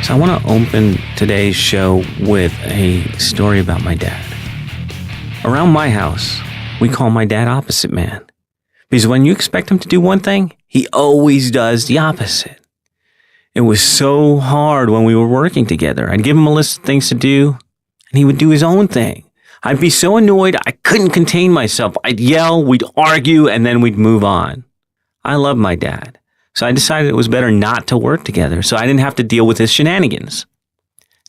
So I want to open today's show with a story about my dad. Around my house, we call my dad opposite man. Because when you expect him to do one thing, he always does the opposite. It was so hard when we were working together. I'd give him a list of things to do, and he would do his own thing. I'd be so annoyed, I couldn't contain myself. I'd yell, we'd argue, and then we'd move on. I love my dad. So I decided it was better not to work together so I didn't have to deal with his shenanigans.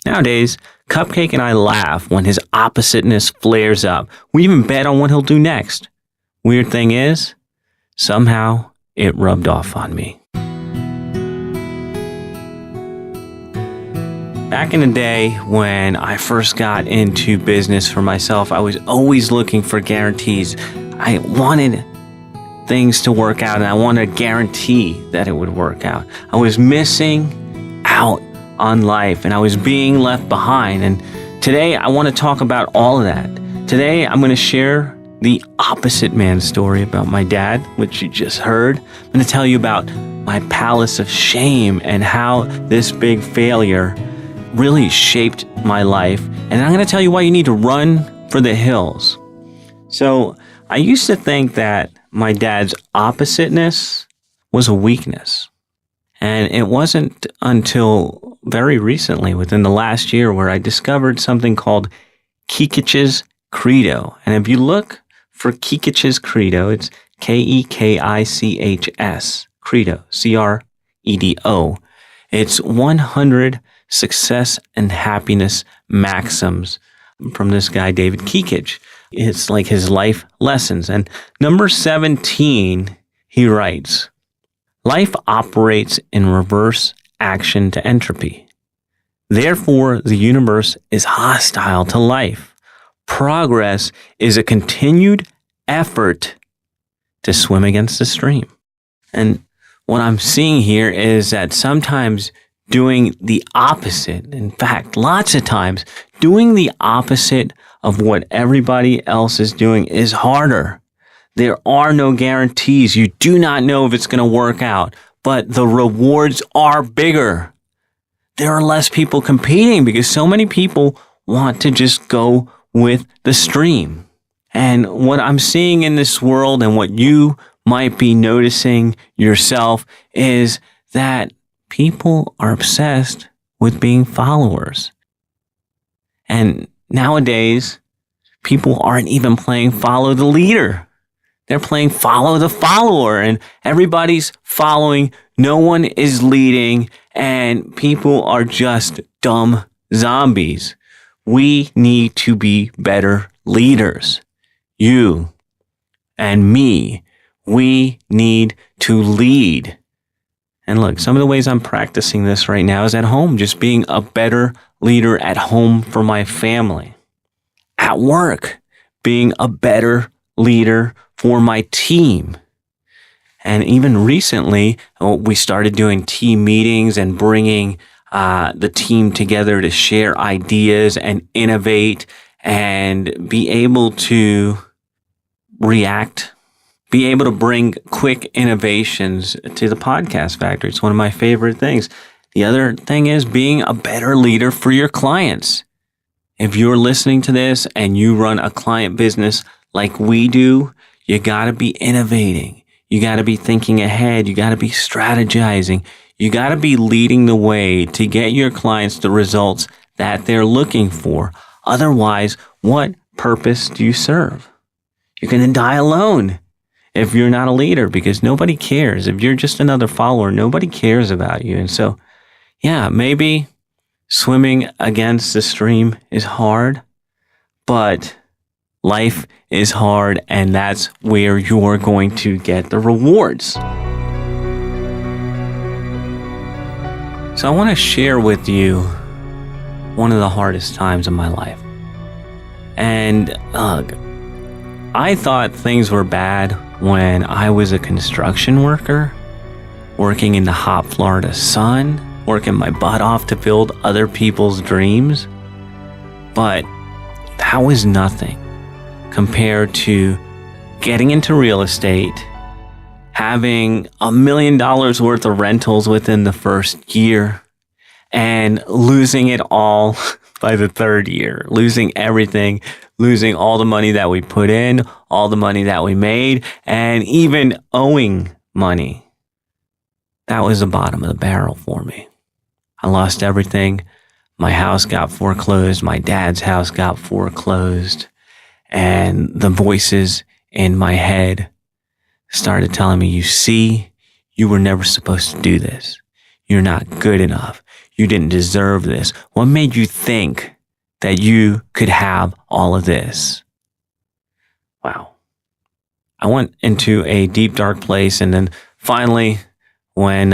Nowadays, Cupcake and I laugh when his oppositeness flares up. We even bet on what he'll do next. Weird thing is, somehow it rubbed off on me. Back in the day when I first got into business for myself, I was always looking for guarantees. I wanted things to work out, and I wanted a guarantee that it would work out. I was missing out on life, and I was being left behind. And today, I want to talk about all of that. Today, I'm going to share the opposite man story about my dad, which you just heard. I'm going to tell you about my palace of shame and how this big failure really shaped my life. And I'm going to tell you why you need to run for the hills. So I used to think that my dad's oppositeness was a weakness. And it wasn't until very recently, within the last year, where I discovered something called Kekich's Credo. And if you look for Kekich's Credo, it's Kekichs, Credo, Credo. It's 100 success and happiness maxims from this guy, David Kekich. It's like his life lessons. And number 17, he writes, life operates in reverse action to entropy. Therefore, the universe is hostile to life. Progress is a continued effort to swim against the stream. And what I'm seeing here is that sometimes doing the opposite, in fact, lots of times, doing the opposite of what everybody else is doing is harder. There are no guarantees. You do not know if it's going to work out, but the rewards are bigger. There are less people competing because so many people want to just go with the stream. And what I'm seeing in this world, and what you might be noticing yourself, is that people are obsessed with being followers. And nowadays, people aren't even playing follow the leader. They're playing follow the follower, and everybody's following. No one is leading, and people are just dumb zombies. We need to be better leaders. You and me, we need to lead. And look, some of the ways I'm practicing this right now is at home, just being a better leader at home for my family. At work, being a better leader for my team. And even recently, we started doing team meetings and bringing the team together to share ideas and innovate and be able to react, be able to bring quick innovations to the podcast factory. It's one of my favorite things. The other thing is being a better leader for your clients. If you're listening to this and you run a client business like we do, you got to be innovating. You got to be thinking ahead. You got to be strategizing. You got to be leading the way to get your clients the results that they're looking for. Otherwise, what purpose do you serve? You're going to die alone if you're not a leader, because nobody cares. If you're just another follower, nobody cares about you. And so, yeah, maybe swimming against the stream is hard, but life is hard, and that's where you're going to get the rewards. So I want to share with you one of the hardest times of my life. And I thought things were bad when I was a construction worker, working in the hot Florida sun, working my butt off to build other people's dreams. But that was nothing compared to getting into real estate, having $1 million worth of rentals within the first year, and losing it all by the third year, losing everything, losing all the money that we put in, all the money that we made, and even owing money. That was the bottom of the barrel for me. I lost everything. My house got foreclosed. My dad's house got foreclosed. And the voices in my head started telling me, you see, you were never supposed to do this. You're not good enough. You didn't deserve this. What made you think that you could have all of this? Wow. I went into a deep, dark place. And then finally, when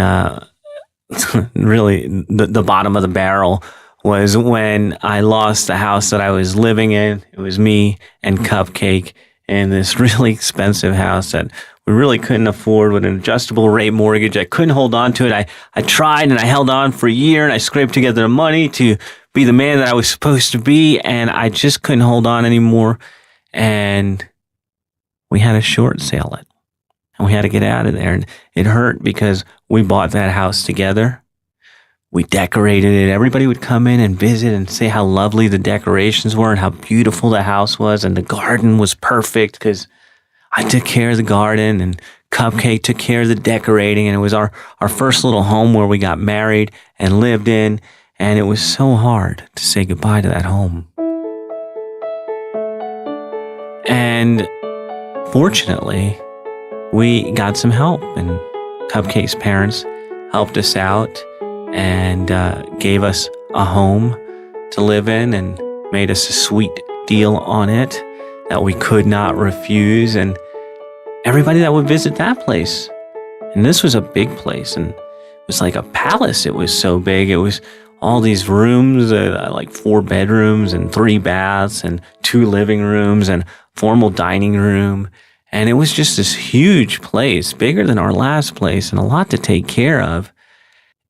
really the bottom of the barrel was when I lost the house that I was living in. It was me and Cupcake in this really expensive house that we really couldn't afford with an adjustable rate mortgage. I couldn't hold on to it. I tried and I held on for a year and I scraped together the money to be the man that I was supposed to be, and I just couldn't hold on anymore. And we had to short sale it. And we had to get out of there. And it hurt because we bought that house together. We decorated it. Everybody would come in and visit and say how lovely the decorations were and how beautiful the house was. And the garden was perfect because I took care of the garden and Cupcake took care of the decorating. And it was our first little home where we got married and lived in. And it was so hard to say goodbye to that home. And fortunately, we got some help, and Cupcake's parents helped us out and gave us a home to live in and made us a sweet deal on it that we could not refuse. And everybody that would visit that place, and this was a big place, and it was like a palace. It was so big. It was all these rooms, like 4 bedrooms and 3 baths and 2 living rooms and formal dining room. And it was just this huge place, bigger than our last place, and a lot to take care of.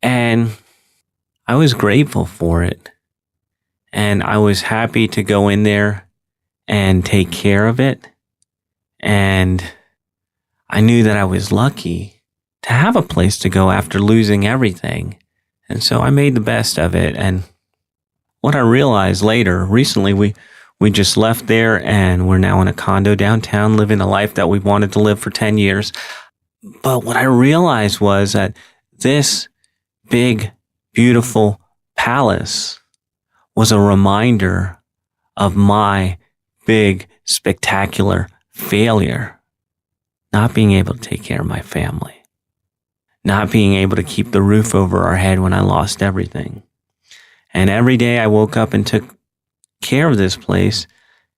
And I was grateful for it. And I was happy to go in there and take care of it. And I knew that I was lucky to have a place to go after losing everything. And so I made the best of it. And what I realized later, recently, we just left there and we're now in a condo downtown, living a life that we wanted to live for 10 years. But what I realized was that this big, beautiful palace was a reminder of my big, spectacular failure. Not being able to take care of my family. Not being able to keep the roof over our head when I lost everything. And every day I woke up and took care of this place.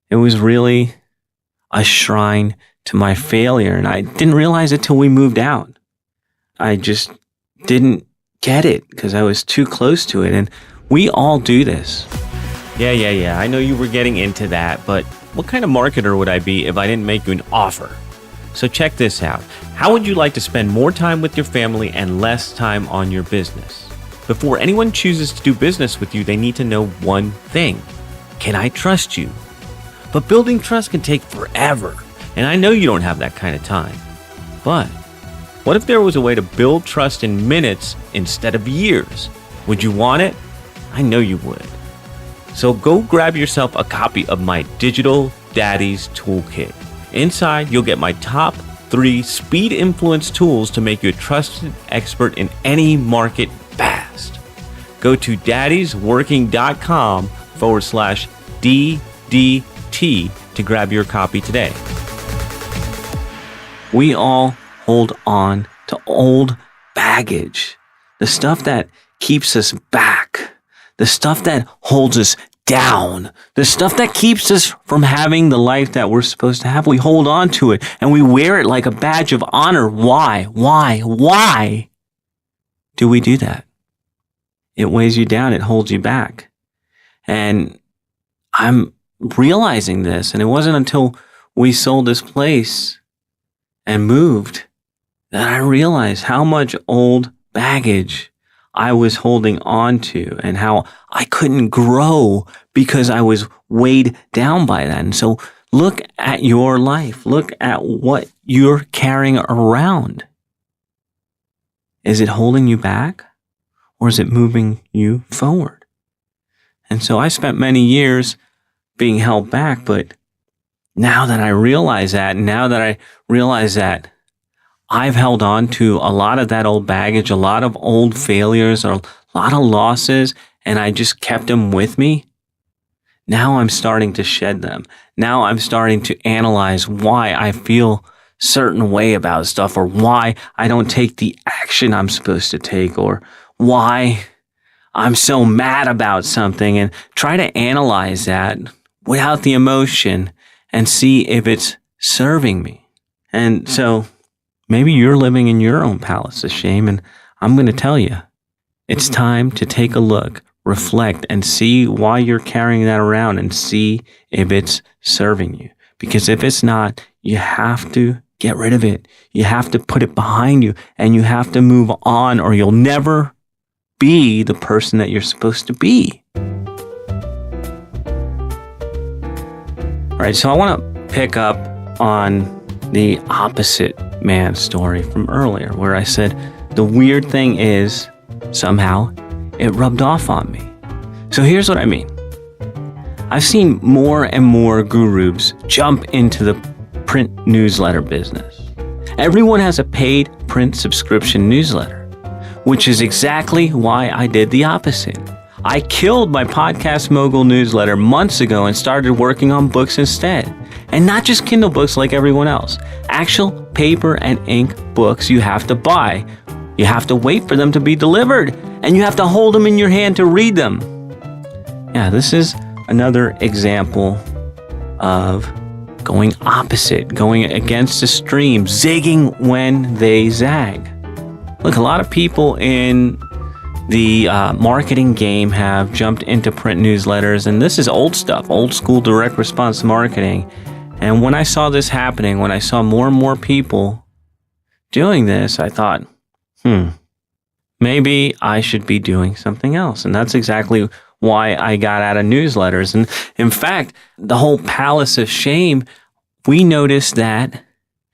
It was really a shrine to my failure, and I didn't realize it till we moved out. I just didn't get it because I was too close to it, and we all do this. Yeah, I know you were getting into that, but what kind of marketer would I be if I didn't make you an offer? So check this out. How would you like to spend more time with your family and less time on your business? Before anyone chooses to do business with you, they need to know one thing. Can I trust you? But building trust can take forever, and I know you don't have that kind of time. But what if there was a way to build trust in minutes instead of years? Would you want it? I know you would. So go grab yourself a copy of my Digital Daddies Toolkit. Inside, you'll get my top 3 speed influence tools to make you a trusted expert in any market fast. Go to daddiesworking.com/DDT to grab your copy today. We all hold on to old baggage, the stuff that keeps us back, the stuff that holds us down, the stuff that keeps us from having the life that we're supposed to have. We hold on to it and we wear it like a badge of honor. Why do we do that? It weighs you down. It holds you back. And I'm realizing this, and it wasn't until we sold this place and moved that I realized how much old baggage I was holding on to and how I couldn't grow because I was weighed down by that. And so look at your life. Look at what you're carrying around. Is it holding you back? or is it moving you forward? And so I spent many years being held back, but now that I realize that, I've held on to a lot of that old baggage, a lot of old failures, or a lot of losses, and I just kept them with me. Now I'm starting to shed them. Now I'm starting to analyze why I feel certain way about stuff, or why I don't take the action I'm supposed to take, or why I'm so mad about something, and try to analyze that without the emotion and see if it's serving me. And so maybe you're living in your own palace of shame, and I'm going to tell you, it's time to take a look, reflect, and see why you're carrying that around, and see if it's serving you. Because if it's not, you have to get rid of it. You have to put it behind you, and you have to move on, or you'll never be the person that you're supposed to be. All right, so I want to pick up on the opposite man story from earlier, where I said the weird thing is somehow it rubbed off on me. So here's what I mean. I've seen more and more gurus jump into the print newsletter business. Everyone has a paid print subscription newsletter, which is exactly why I did the opposite. I killed my Podcast Mogul newsletter months ago and started working on books instead. And not just Kindle books like everyone else. Actual paper and ink books you have to buy. You have to wait for them to be delivered, and you have to hold them in your hand to read them. Yeah, this is another example of going opposite, going against the stream, zigging when they zag. Look, a lot of people in the marketing game have jumped into print newsletters, and this is old stuff, old school direct response marketing. And when I saw this happening, when I saw more and more people doing this, I thought, maybe I should be doing something else. And that's exactly why I got out of newsletters. And in fact, the whole palace of shame, we noticed that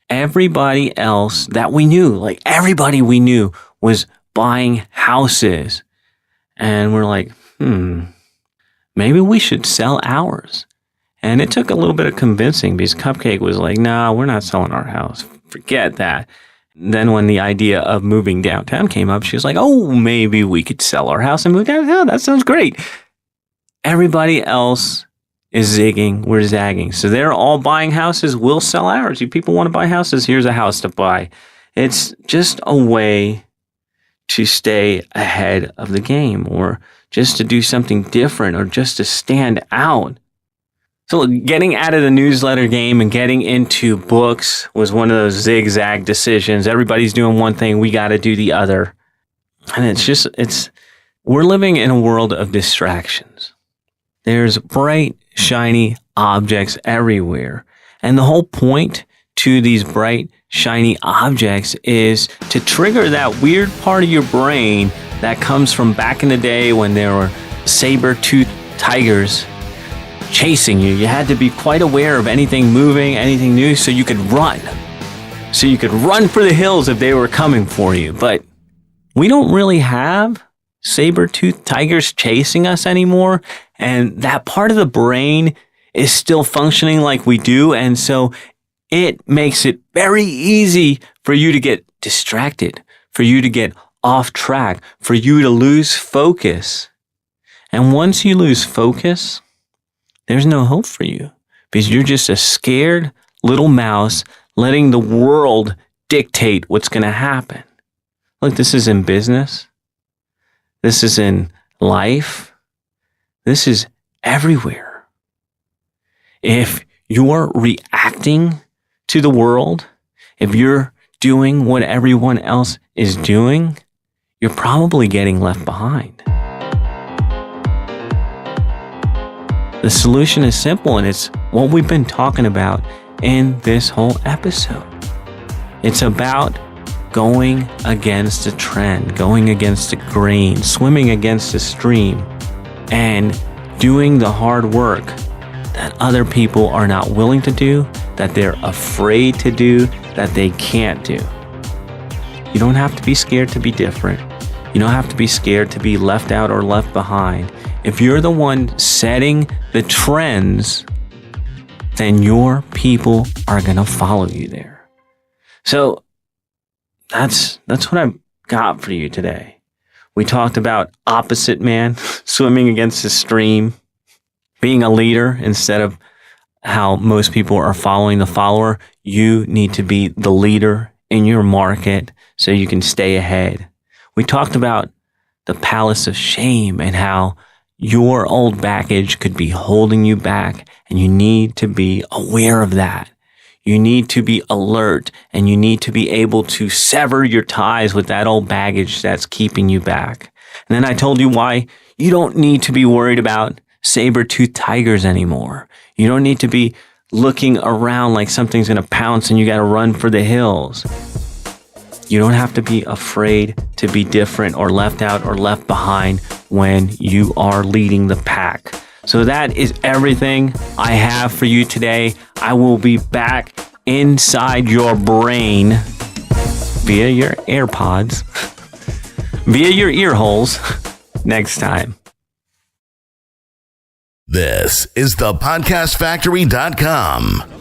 everybody else that we knew, like everybody we knew, was buying houses. And we're like, maybe we should sell ours. And it took a little bit of convincing, because Cupcake was like, nah, we're not selling our house. Forget that. Then when the idea of moving downtown came up, she was like, oh, maybe we could sell our house and move downtown. That sounds great. Everybody else is zigging, we're zagging. So they're all buying houses, we'll sell ours. You people want to buy houses, here's a house to buy. It's just a way to stay ahead of the game, or just to do something different, or just to stand out. So look, getting out of the newsletter game and getting into books was one of those zigzag decisions. Everybody's doing one thing, we got to do the other. And we're living in a world of distractions. There's bright, shiny objects everywhere. And the whole point to these bright, shiny objects is to trigger that weird part of your brain that comes from back in the day when there were saber-toothed tigers chasing you. You had to be quite aware of anything moving, anything new, so you could run. So you could run for the hills if they were coming for you. But we don't really have saber-toothed tigers chasing us anymore. And that part of the brain is still functioning like we do. And so it makes it very easy for you to get distracted, for you to get off track, for you to lose focus. And once you lose focus, there's no hope for you, because you're just a scared little mouse letting the world dictate what's going to happen. Look, this is in business. This is in life. This is everywhere. If you're reacting to the world, if you're doing what everyone else is doing, you're probably getting left behind. The solution is simple, and it's what we've been talking about in this whole episode. It's about going against the trend, going against the grain, swimming against the stream, and doing the hard work that other people are not willing to do, that they're afraid to do, that they can't do. You don't have to be scared to be different. You don't have to be scared to be left out or left behind. If you're the one setting the trends, then your people are going to follow you there. So that's what I've got for you today. We talked about opposite man, swimming against the stream, being a leader instead of how most people are following the follower. You need to be the leader in your market so you can stay ahead. We talked about the palace of shame and how your old baggage could be holding you back, and you need to be aware of that. You need to be alert, and you need to be able to sever your ties with that old baggage that's keeping you back. And then I told you why you don't need to be worried about saber-toothed tigers anymore. You don't need to be looking around like something's going to pounce and you got to run for the hills. You don't have to be afraid to be different or left out or left behind when you are leading the pack. So that is everything I have for you today. I will be back inside your brain via your AirPods, via your ear holes next time. This is thepodcastfactory.com.